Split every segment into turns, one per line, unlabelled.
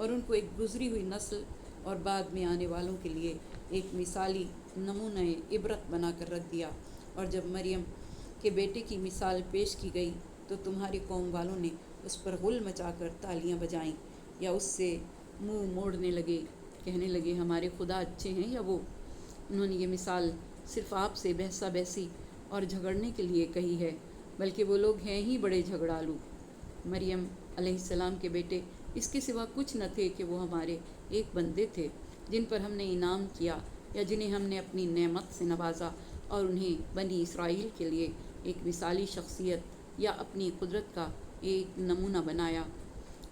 اور ان کو ایک گزری ہوئی نسل اور بعد میں آنے والوں کے لیے ایک مثالی نمونہ عبرت بنا کر رکھ دیا۔ اور جب مریم کے بیٹے کی مثال پیش کی گئی تو تمہاری قوم والوں نے اس پر غل مچا کر تالیاں بجائیں یا اس سے منہ موڑنے لگے، کہنے لگے ہمارے خدا اچھے ہیں یا وہ۔ انہوں نے یہ مثال صرف آپ سے بحثہ بحثی اور جھگڑنے کے لیے کہی ہے، بلکہ وہ لوگ ہیں ہی بڑے جھگڑالو۔ مریم علیہ السلام کے بیٹے اس کے سوا کچھ نہ تھے کہ وہ ہمارے ایک بندے تھے جن پر ہم نے انعام کیا یا جنہیں ہم نے اپنی نعمت سے نوازا اور انہیں بنی اسرائیل کے لیے ایک مثالی شخصیت یا اپنی قدرت کا ایک نمونہ بنایا۔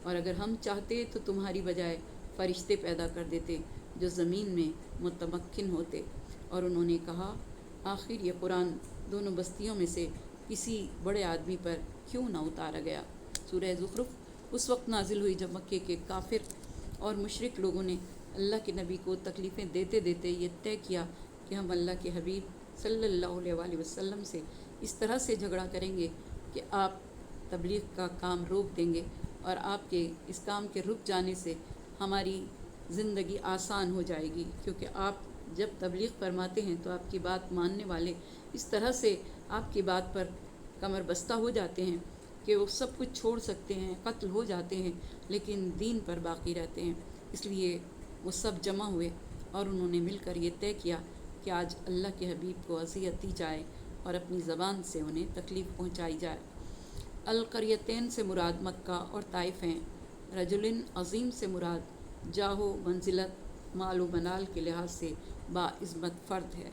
اور اگر ہم چاہتے تو تمہاری بجائے فرشتے پیدا کر دیتے جو زمین میں متمکن ہوتے۔ اور انہوں نے کہا آخر یہ قرآن دونوں بستیوں میں سے کسی بڑے آدمی پر کیوں نہ اتارا گیا۔ سورہ زخرف اس وقت نازل ہوئی جب مکے کے کافر اور مشرک لوگوں نے اللہ کے نبی کو تکلیفیں دیتے دیتے یہ طے کیا کہ ہم اللہ کے حبیب صلی اللہ علیہ وآلہ وسلم سے اس طرح سے جھگڑا کریں گے کہ آپ تبلیغ کا کام روک دیں گے، اور آپ کے اس کام کے رک جانے سے ہماری زندگی آسان ہو جائے گی، کیونکہ آپ جب تبلیغ فرماتے ہیں تو آپ کی بات ماننے والے اس طرح سے آپ کی بات پر کمر بستہ ہو جاتے ہیں کہ وہ سب کچھ چھوڑ سکتے ہیں، قتل ہو جاتے ہیں، لیکن دین پر باقی رہتے ہیں۔ اس لیے وہ سب جمع ہوئے اور انہوں نے مل کر یہ طے کیا کہ آج اللہ کے حبیب کو اذیت دی جائے اور اپنی زبان سے انہیں تکلیف پہنچائی جائے۔ القریتین سے مراد مکہ اور طائف ہیں۔ رجل عظیم سے مراد جاہ و منزلت، مال و منال کے لحاظ سے باعظمت فرد ہے۔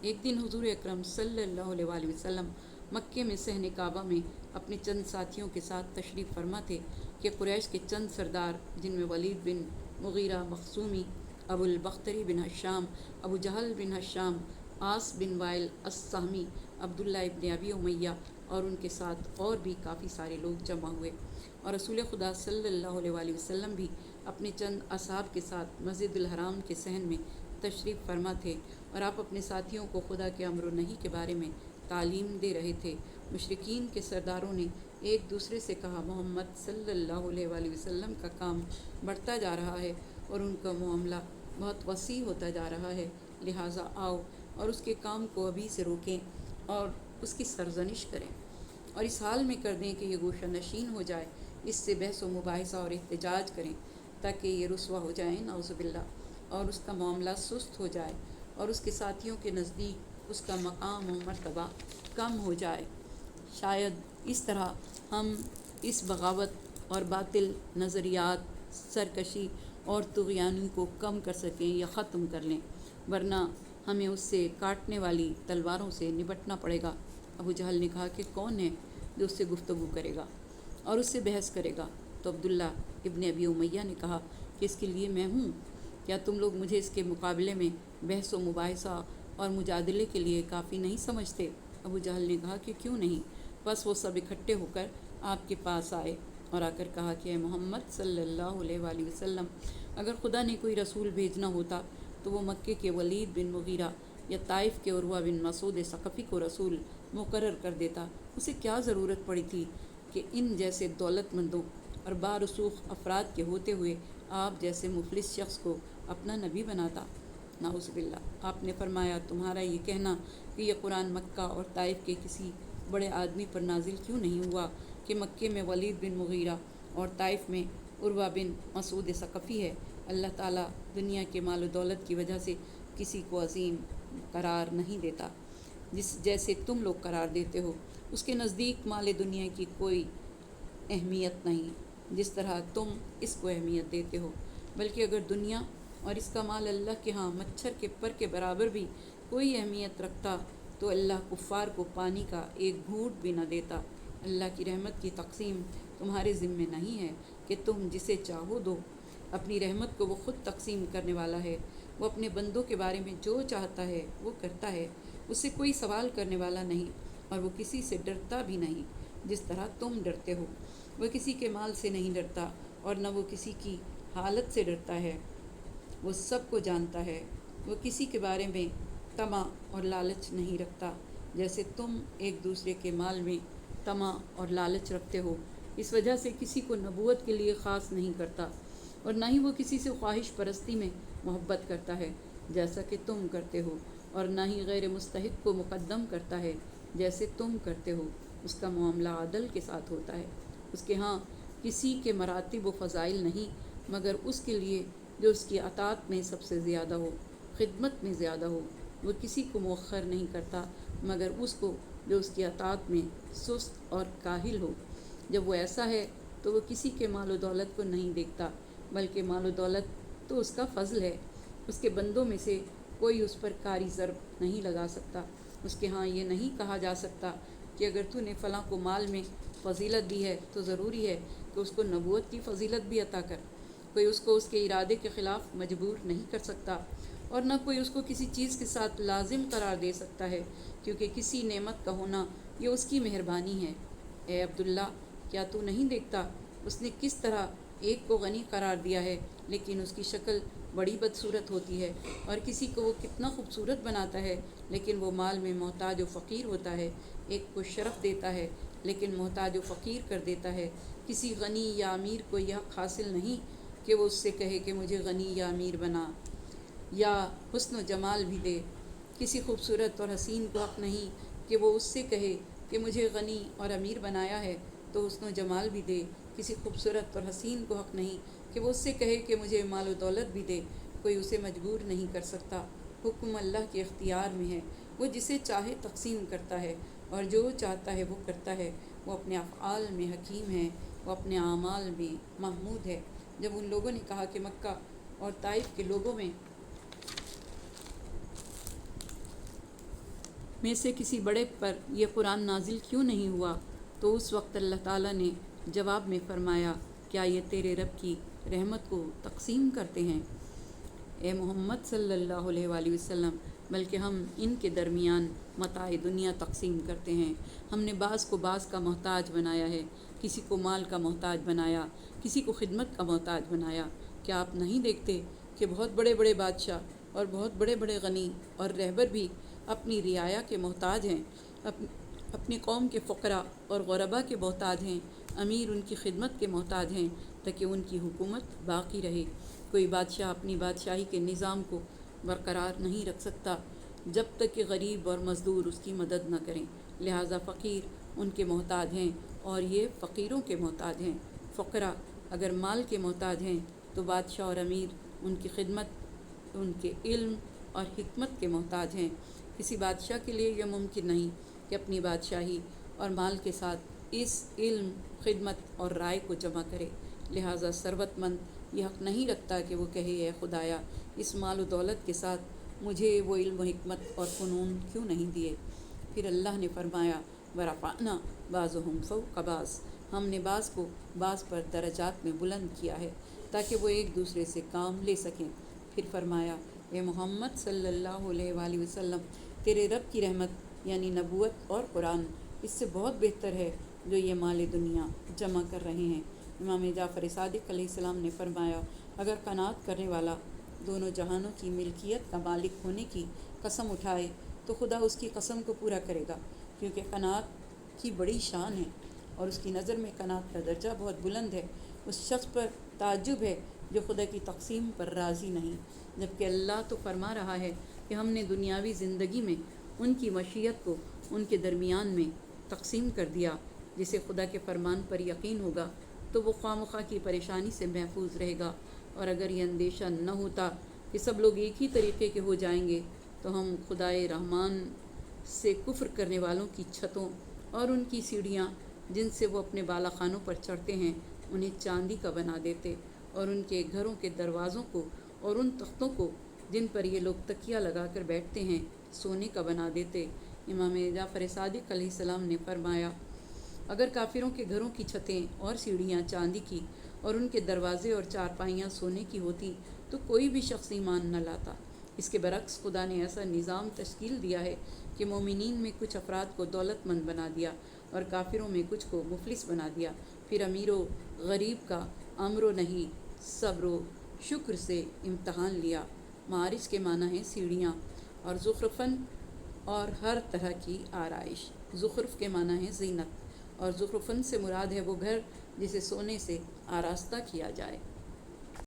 ایک دن حضور اکرم صلی اللہ علیہ وآلہ وسلم مکے میں صحن کعبہ میں اپنے چند ساتھیوں کے ساتھ تشریف فرما تھے کہ قریش کے چند سردار جن میں ولید بن مغیرہ مخزومی، ابو البختری بن حشام، ابو جہل بن حشام، عاص بن وائل السہمی، عبداللہ ابن ابی امیہ اور ان کے ساتھ اور بھی کافی سارے لوگ جمع ہوئے، اور رسول خدا صلی اللہ علیہ وآلہ وسلم بھی اپنے چند اصحاب کے ساتھ مسجد الحرام کے صحن میں تشریف فرما تھے، اور آپ اپنے ساتھیوں کو خدا کے امر و نہی کے بارے میں تعلیم دے رہے تھے۔ مشرکین کے سرداروں نے ایک دوسرے سے کہا محمد صلی اللہ علیہ وآلہ وسلم کا کام بڑھتا جا رہا ہے اور ان کا معاملہ بہت وسیع ہوتا جا رہا ہے، لہٰذا آؤ اور اس کے کام کو ابھی سے روکیں اور اس کی سرزنش کریں اور اس حال میں کر دیں کہ یہ گوشہ نشین ہو جائے، اس سے بحث و مباحثہ اور احتجاج کریں تاکہ یہ رسوا ہو جائے نعوذ باللہ، اور اس کا معاملہ سست ہو جائے اور اس کے ساتھیوں کے نزدیک اس کا مقام و مرتبہ کم ہو جائے۔ شاید اس طرح ہم اس بغاوت اور باطل نظریات، سرکشی اور طغیانی کو کم کر سکیں یا ختم کر لیں، ورنہ ہمیں اس سے کاٹنے والی تلواروں سے نپٹنا پڑے گا۔ ابو جہل نے کہا کہ کون ہے جو اس سے گفتگو کرے گا اور اس سے بحث کرے گا؟ تو عبداللہ ابن ابی امیہ نے کہا کہ اس کے لیے میں ہوں، کیا تم لوگ مجھے اس کے مقابلے میں بحث و مباحثہ اور مجادلے کے لیے کافی نہیں سمجھتے؟ ابو جہل نے کہا کہ کیوں نہیں۔ بس وہ سب اکٹھے ہو کر آپ کے پاس آئے اور آ کر کہا کہ اے محمد صلی اللہ علیہ وآلہ وسلم، اگر خدا نے کوئی رسول بھیجنا ہوتا تو وہ مکے کے ولید بن مغیرہ یا طائف کے عروہ بن مسعود ثقفی کو رسول مقرر کر دیتا۔ اسے کیا ضرورت پڑی تھی کہ ان جیسے دولت مندوں اور بارسوخ افراد کے ہوتے ہوئے آپ جیسے مفلس شخص کو اپنا نبی بناتا؟ نعوذ باللہ۔ آپ نے فرمایا تمہارا یہ کہنا کہ یہ قرآن مکہ اور طائف کے کسی بڑے آدمی پر نازل کیوں نہیں ہوا کہ مکے میں ولید بن مغیرہ اور طائف میں عروہ بن مسعود ثقفی ہے؟ اللہ تعالیٰ دنیا کے مال و دولت کی وجہ سے کسی کو عظیم قرار نہیں دیتا جیسے تم لوگ قرار دیتے ہو۔ اس کے نزدیک مال دنیا کی کوئی اہمیت نہیں جس طرح تم اس کو اہمیت دیتے ہو، بلکہ اگر دنیا اور اس کا مال اللہ کے ہاں مچھر کے پر کے برابر بھی کوئی اہمیت رکھتا تو اللہ کفار کو پانی کا ایک گھونٹ بھی نہ دیتا۔ اللہ کی رحمت کی تقسیم تمہارے ذمے نہیں ہے کہ تم جسے چاہو دو، اپنی رحمت کو وہ خود تقسیم کرنے والا ہے۔ وہ اپنے بندوں کے بارے میں جو چاہتا ہے وہ کرتا ہے، اس سے کوئی سوال کرنے والا نہیں اور وہ کسی سے ڈرتا بھی نہیں جس طرح تم ڈرتے ہو۔ وہ کسی کے مال سے نہیں ڈرتا اور نہ وہ کسی کی حالت سے ڈرتا ہے، وہ سب کو جانتا ہے۔ وہ کسی کے بارے میں طمع اور لالچ نہیں رکھتا جیسے تم ایک دوسرے کے مال میں طمع اور لالچ رکھتے ہو، اس وجہ سے کسی کو نبوت کے لیے خاص نہیں کرتا اور نہ ہی وہ کسی سے خواہش پرستی میں محبت کرتا ہے جیسا کہ تم کرتے ہو، اور نہ ہی غیر مستحق کو مقدم کرتا ہے جیسے تم کرتے ہو۔ اس کا معاملہ عدل کے ساتھ ہوتا ہے۔ اس کے ہاں کسی کے مراتب و فضائل نہیں مگر اس کے لیے جو اس کی اطاعت میں سب سے زیادہ ہو، خدمت میں زیادہ ہو۔ وہ کسی کو مؤخر نہیں کرتا مگر اس کو جو اس کی اطاعت میں سست اور کاہل ہو۔ جب وہ ایسا ہے تو وہ کسی کے مال و دولت کو نہیں دیکھتا، بلکہ مال و دولت تو اس کا فضل ہے۔ اس کے بندوں میں سے کوئی اس پر کاری ضرب نہیں لگا سکتا۔ اس کے ہاں یہ نہیں کہا جا سکتا کہ اگر تو نے فلاں کو مال میں فضیلت دی ہے تو ضروری ہے کہ اس کو نبوت کی فضیلت بھی عطا کر۔ کوئی اس کو اس کے ارادے کے خلاف مجبور نہیں کر سکتا، اور نہ کوئی اس کو کسی چیز کے ساتھ لازم قرار دے سکتا ہے، کیونکہ کسی نعمت کا ہونا یہ اس کی مہربانی ہے۔ اے عبداللہ، کیا تو نہیں دیکھتا اس نے کس طرح ایک کو غنی قرار دیا ہے لیکن اس کی شکل بڑی بدصورت ہوتی ہے، اور کسی کو وہ کتنا خوبصورت بناتا ہے لیکن وہ مال میں محتاج و فقیر ہوتا ہے۔ ایک کو شرف دیتا ہے لیکن محتاج و فقیر کر دیتا ہے۔ کسی غنی یا امیر کو یہ حق حاصل نہیں کہ وہ اس سے کہے کہ مجھے غنی یا امیر بنا، یا حسن و جمال بھی دے۔ کسی خوبصورت اور حسین کو حق نہیں کہ وہ اس سے کہے کہ مجھے غنی اور امیر بنایا ہے تو حسن و جمال بھی دے۔ کسی خوبصورت اور حسین کو حق نہیں کہ وہ اس سے کہے کہ مجھے مال و دولت بھی دے۔ کوئی اسے مجبور نہیں کر سکتا۔ حکم اللہ کے اختیار میں ہے، وہ جسے چاہے تقسیم کرتا ہے اور جو چاہتا ہے وہ کرتا ہے۔ وہ اپنے افعال میں حکیم ہے، وہ اپنے اعمال میں محمود ہے۔ جب ان لوگوں نے کہا کہ مکہ اور طائف کے لوگوں میں سے کسی بڑے پر یہ قرآن نازل کیوں نہیں ہوا، تو اس وقت اللہ تعالیٰ نے جواب میں فرمایا، کیا یہ تیرے رب کی رحمت کو تقسیم کرتے ہیں؟ اے محمد صلی اللہ علیہ وآلہ وسلم، بلکہ ہم ان کے درمیان متاع دنیا تقسیم کرتے ہیں۔ ہم نے بعض کو بعض کا محتاج بنایا ہے، کسی کو مال کا محتاج بنایا، کسی کو خدمت کا محتاج بنایا۔ کیا آپ نہیں دیکھتے کہ بہت بڑے بڑے بادشاہ اور بہت بڑے بڑے غنی اور رہبر بھی اپنی رعایا کے محتاج ہیں، اپنی قوم کے فقراء اور غربا کے محتاج ہیں، امیر ان کی خدمت کے محتاج ہیں تاکہ ان کی حکومت باقی رہے۔ کوئی بادشاہ اپنی بادشاہی کے نظام کو برقرار نہیں رکھ سکتا جب تک کہ غریب اور مزدور اس کی مدد نہ کریں، لہٰذا فقیر ان کے محتاج ہیں اور یہ فقیروں کے محتاج ہیں۔ فقراء اگر مال کے محتاج ہیں تو بادشاہ اور امیر ان کی خدمت، ان کے علم اور حکمت کے محتاج ہیں۔ کسی بادشاہ کے لیے یہ ممکن نہیں کہ اپنی بادشاہی اور مال کے ساتھ اس علم، خدمت اور رائے کو جمع کرے، لہٰذا ثروت مند یہ حق نہیں رکھتا کہ وہ کہے اے خدایا، اس مال و دولت کے ساتھ مجھے وہ علم و حکمت اور فنون کیوں نہیں دیے؟ پھر اللہ نے فرمایا، وَرَفَعْنَا بَعْضَهُمْ فَوْقَ بَعْضٍ، ہم نے بعض کو بعض پر درجات میں بلند کیا ہے تاکہ وہ ایک دوسرے سے کام لے سکیں۔ پھر فرمایا، اے محمد صلی اللہ علیہ وآلہ وسلم، تیرے رب کی رحمت یعنی نبوت اور قرآن اس سے بہت بہتر ہے جو یہ مال دنیا جمع کر رہے ہیں۔ امام جعفر صادق علیہ السلام نے فرمایا، اگر قناعت کرنے والا دونوں جہانوں کی ملکیت کا مالک ہونے کی قسم اٹھائے تو خدا اس کی قسم کو پورا کرے گا، کیونکہ قناعت کی بڑی شان ہے اور اس کی نظر میں قناعت کا درجہ بہت بلند ہے۔ اس شخص پر تعجب ہے جو خدا کی تقسیم پر راضی نہیں، جبکہ اللہ تو فرما رہا ہے کہ ہم نے دنیاوی زندگی میں ان کی مشیت کو ان کے درمیان میں تقسیم کر دیا۔ جسے خدا کے فرمان پر یقین ہوگا تو وہ خواہ مخواہ کی پریشانی سے محفوظ رہے گا، اور اگر یہ اندیشہ نہ ہوتا کہ سب لوگ ایک ہی طریقے کے ہو جائیں گے تو ہم خدائے رحمان سے کفر کرنے والوں کی چھتوں اور ان کی سیڑھیاں جن سے وہ اپنے بالا خانوں پر چڑھتے ہیں انہیں چاندی کا بنا دیتے، اور ان کے گھروں کے دروازوں کو اور ان تختوں کو جن پر یہ لوگ تکیہ لگا کر بیٹھتے ہیں سونے کا بنا دیتے۔ امام جعفر صادق علیہ السلام نے فرمایا، اگر کافروں کے گھروں کی چھتیں اور سیڑھیاں چاندی کی اور ان کے دروازے اور چارپائیاں سونے کی ہوتی تو کوئی بھی شخص ایمان نہ لاتا۔ اس کے برعکس خدا نے ایسا نظام تشکیل دیا ہے کہ مومنین میں کچھ افراد کو دولت مند بنا دیا اور کافروں میں کچھ کو مفلس بنا دیا۔ پھر امیر و غریب کا امر و نہی، صبر و شکر سے امتحان لیا۔ معارج کے معنی ہیں سیڑھیاں، اور زخرفن اور ہر طرح کی آرائش۔ زخرف کے معنی ہے زینت، اور زخرفن سے مراد ہے وہ گھر جسے سونے سے آراستہ کیا جائے۔